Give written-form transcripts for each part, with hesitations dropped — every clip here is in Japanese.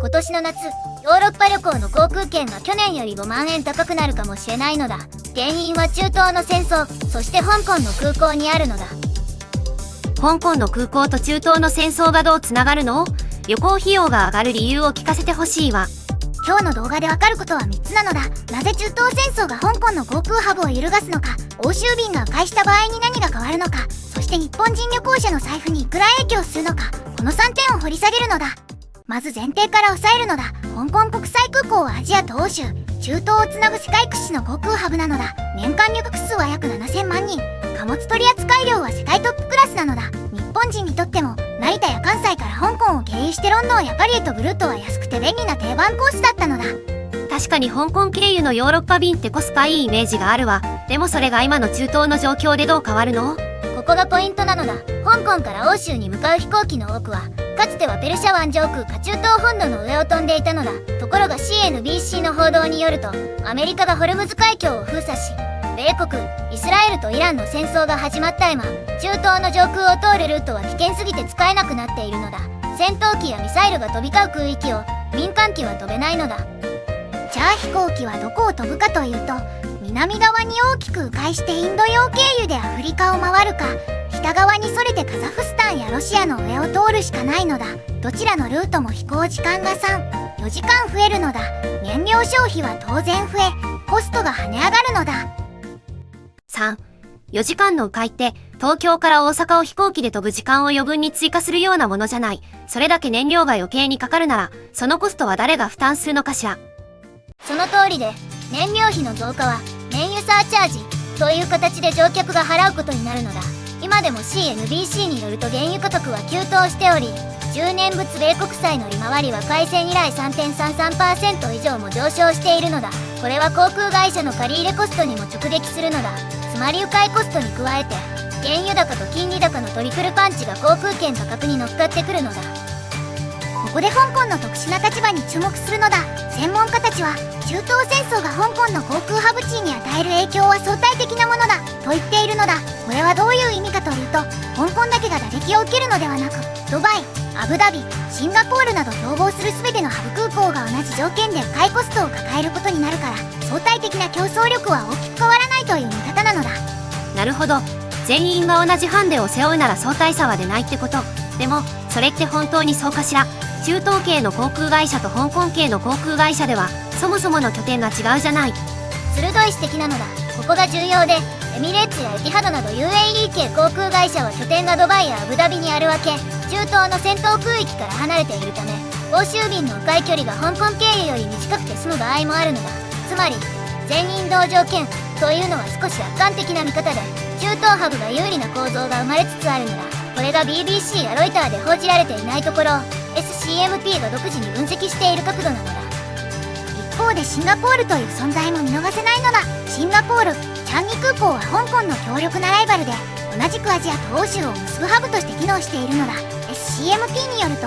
今年の夏、ヨーロッパ旅行の航空券が去年より5万円高くなるかもしれないのだ。原因は中東の戦争、そして香港の空港にあるのだ。香港の空港と中東の戦争がどうつながるの？旅行費用が上がる理由を聞かせてほしいわ。今日の動画でわかることは3つなのだ。なぜ中東戦争が香港の航空ハブを揺るがすのか、欧州便が迂回した場合に何が変わるのか、そして日本人旅行者の財布にいくら影響するのか、この3点を掘り下げるのだ。まず前提から押さえるのだ。香港国際空港はアジアと欧州、中東をつなぐ世界屈指の航空ハブなのだ。年間旅客数は約7000万人。貨物取扱量は世界トップクラスなのだ。日本人にとっても成田や関西から香港を経由してロンドンやパリへ飛ぶルートは安くて便利な定番コースだったのだ。確かに香港経由のヨーロッパ便ってコスパいいイメージがあるわ。でもそれが今の中東の状況でどう変わるの？ここがポイントなのだ。香港から欧州に向かう飛行機の多くはかつてはペルシャ湾上空か中東本土の上を飛んでいたのだ。ところが CNBC の報道によると、アメリカがホルムズ海峡を封鎖し、米国、イスラエルとイランの戦争が始まった今、中東の上空を通るルートは危険すぎて使えなくなっているのだ。戦闘機やミサイルが飛び交う空域を民間機は飛べないのだ。じゃあ飛行機はどこを飛ぶかというと、南側に大きく迂回してインド洋経由でアフリカを回るか、北側にそれてカザフスタンやロシアの上を通るしかないのだ。どちらのルートも飛行時間が3、4時間増えるのだ。燃料消費は当然増え、コストが跳ね上がるのだ。3、4時間の迂回って東京から大阪を飛行機で飛ぶ時間を余分に追加するようなものじゃない。それだけ燃料が余計にかかるなら、そのコストは誰が負担するのかしら。その通りで、燃料費の増加は燃油サーチャージという形で乗客が払うことになるのだ。今でも CNBC によると原油価格は急騰しており、10年物米国債の利回りは開戦以来 3.33% 以上も上昇しているのだ。これは航空会社の借入コストにも直撃するのだ。つまり迂回コストに加えて、原油高と金利高のトリプルパンチが航空券価格に乗っかってくるのだ。ここで香港の特殊な立場に注目するのだ。専門家たちは、中東戦争が香港の航空ハブ地に与える影響は相対的なものだと言っているのだ。これはどういう意味かというと、香港だけが打撃を受けるのではなく、ドバイ、アブダビ、シンガポールなど競合する全てのハブ空港が同じ条件で迂回コストを抱えることになるから、相対的な競争力は大きく変わらないという見方なのだ。なるほど。全員が同じハンデを背負うなら相対差は出ないってこと。でも、それって本当にそうかしら。中東系の航空会社と香港系の航空会社では、そもそもの拠点が違うじゃない。鋭い指摘なのだ。ここが重要で、エミレーツやエティハドなど UAE 系航空会社は拠点がドバイやアブダビにあるわけ。中東の戦闘空域から離れているため、欧州便の迂回距離が香港経由より短くて済む場合もあるのだ。つまり全員同条件というのは少し楽観的な見方で、中東ハブが有利な構造が生まれつつあるのだ。これが BBC やロイターで報じられていないところを SCMP が独自に分析している角度なのだ。一方でシンガポールという存在も見逃せないのだ。シンガポール、チャンギ空港は香港の強力なライバルで、同じくアジアと欧州を結ぶハブとして機能しているのだ。SCMP によると、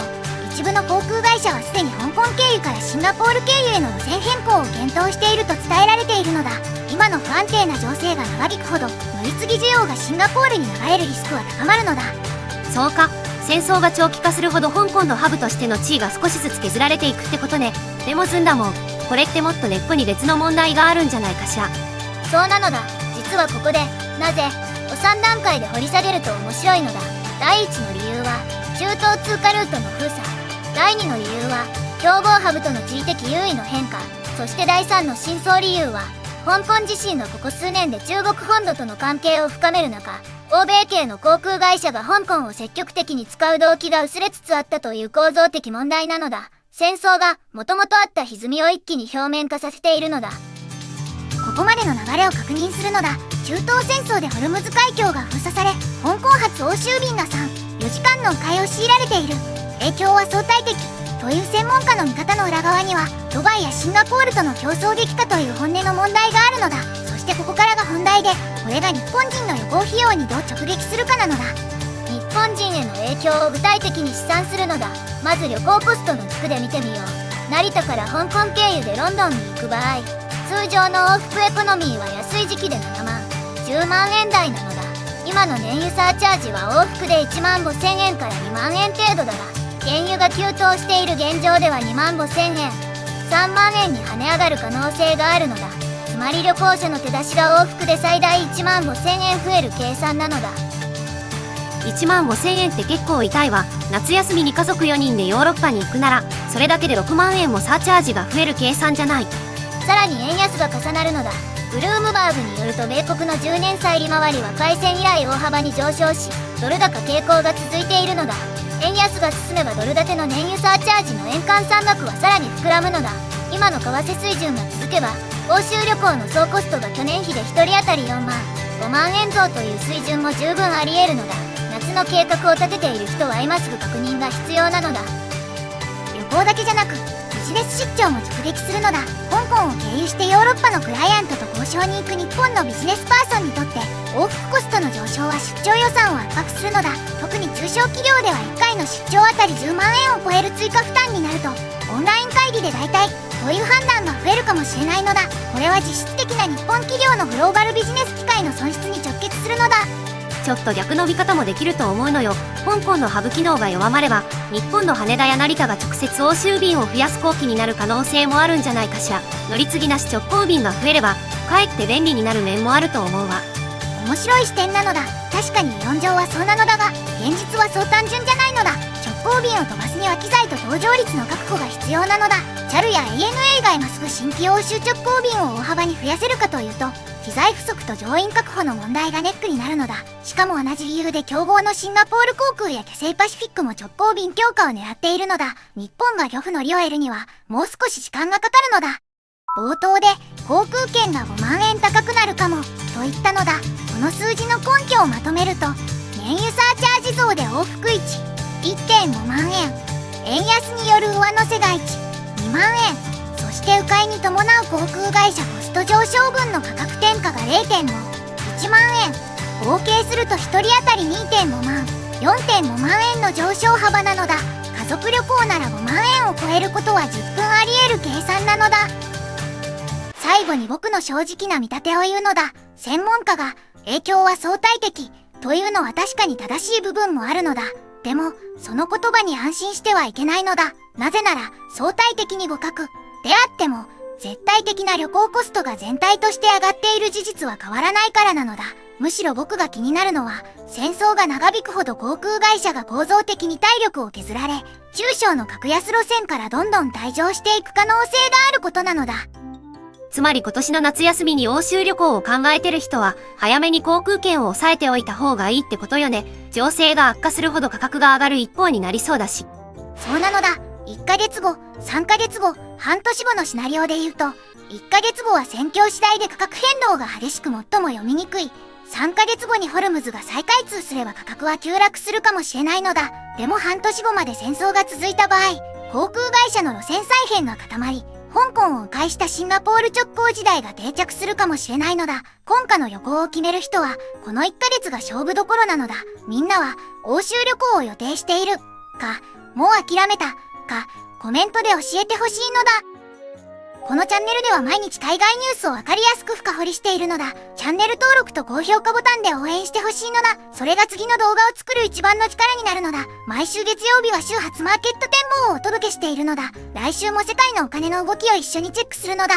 一部の航空会社はすでに香港経由からシンガポール経由への路線変更を検討していると伝えられているのだ。今の不安定な情勢が長引くほど、乗り継ぎ需要がシンガポールに流れるリスクは高まるのだ。そうか。戦争が長期化するほど香港のハブとしての地位が少しずつ削られていくってことね。でもずんだもん。これってもっと根っこに別の問題があるんじゃないかしら。そうなのだ。実はここで、なぜを3段階で掘り下げると面白いのだ。第1の理由は、中東通過ルートの封鎖。第2の理由は、競合ハブとの地理的優位の変化。そして第3の真相理由は、香港自身がここ数年で中国本土との関係を深める中、欧米系の航空会社が香港を積極的に使う動機が薄れつつあったという構造的問題なのだ。戦争がもともとあった歪みを一気に表面化させているのだ。ここまでの流れを確認するのだ。中東戦争でホルムズ海峡が封鎖され、香港発欧州便が3、4時間の迂回を強いられている。影響は相対的という専門家の見方の裏側には、ドバイやシンガポールとの競争激化という本音の問題があるのだ。そしてここからが本題で、これが日本人の旅行費用にどう直撃するかなのだ。日本人への影響を具体的に試算するのだ。まず旅行コストの軸で見てみよう。成田から香港経由でロンドンに行く場合、通常の往復エコノミーは安い時期で7万、10万円台なのだ。今の燃油サーチャージは往復で1万5千円から2万円程度だが、原油が急騰している現状では2万5千円、3万円に跳ね上がる可能性があるのだ。つまり旅行者の手出しが往復で最大1万5千円増える計算なのだ。1万5千円って結構痛いわ。夏休みに家族4人でヨーロッパに行くなら、それだけで6万円もサーチャージが増える計算じゃない。さらに円安が重なるのだ。ブルームバーグによると米国の10年債利回りは開戦以来大幅に上昇し、ドル高傾向が続いているのだ。円安が進めばドル建ての燃油サーチャージの円換算額はさらに膨らむのだ。今の為替水準が続けば、欧州旅行の総コストが去年比で1人当たり4万、5万円増という水準も十分あり得るのだ。夏の計画を立てている人は今すぐ確認が必要なのだ。旅行だけじゃなく、ビジネス出張も直撃するのだ。香港を経由してヨーロッパのクライアントと交渉に行く日本のビジネスパーソンにとって、往復コストの上昇は出張予算を圧迫するのだ。特に中小企業では1回の出張あたり10万円を超える追加負担になると、オンライン会議で代替という判断が増えるかもしれないのだ。これは実質的な日本企業のグローバルビジネス機会の損失に直結するのだ。ちょっと逆の見方もできると思うのよ。香港のハブ機能が弱まれば、日本の羽田や成田が直接欧州便を増やす航機になる可能性もあるんじゃないかしら。乗り継ぎなし直行便が増えれば、かえって便利になる面もあると思うわ。面白い視点なのだ。確かに理論上はそうなのだが、現実はそう単純じゃないのだ。直行便を飛ばすには機材と搭乗率の確保が必要なのだ。JAL や ANA が今すぐ新規欧州直行便を大幅に増やせるかというと、機材不足と乗員確保の問題がネックになるのだ。しかも同じ理由で競合のシンガポール航空やキャセイパシフィックも直行便強化を狙っているのだ。日本が漁夫の利を得るにはもう少し時間がかかるのだ。冒頭で航空券が5万円高くなるかもと言ったのだ。この数字の根拠をまとめると、燃油サーチャージ増で往復1.5万円、円安による上乗せが2万円、そして迂回に伴う航空会社コスト上昇分の価格転嫁が0.5、1万円、合計すると1人当たり2.5万、4.5万円の上昇幅なのだ。家族旅行なら5万円を超えることは10分あり得る計算なのだ。最後に僕の正直な見立てを言うのだ。専門家が影響は相対的というのは確かに正しい部分もあるのだ。でもその言葉に安心してはいけないのだ。なぜなら相対的に互角であっても絶対的な旅行コストが全体として上がっている事実は変わらないからなのだ。むしろ僕が気になるのは、戦争が長引くほど航空会社が構造的に体力を削られ、中小の格安路線からどんどん退場していく可能性があることなのだ。つまり今年の夏休みに欧州旅行を考えてる人は、早めに航空券を抑えておいた方がいいってことよね。情勢が悪化するほど価格が上がる一方になりそうだし。そうなのだ。1ヶ月後、3ヶ月後、半年後のシナリオで言うと、1ヶ月後は戦況次第で価格変動が激しく最も読みにくい。3ヶ月後にホルムズが再開通すれば価格は急落するかもしれないのだ。でも半年後まで戦争が続いた場合、航空会社の路線再編が固まり、香港を迂回したシンガポール直行時代が定着するかもしれないのだ。今夏の旅行を決める人は、この1ヶ月が勝負どころなのだ。みんなは、欧州旅行を予定しているか、もう諦めたか、コメントで教えてほしいのだ。このチャンネルでは毎日海外ニュースをわかりやすく深掘りしているのだ。チャンネル登録と高評価ボタンで応援してほしいのだ。それが次の動画を作る一番の力になるのだ。毎週月曜日は週初マーケット展望をお届けしているのだ。来週も世界のお金の動きを一緒にチェックするのだ。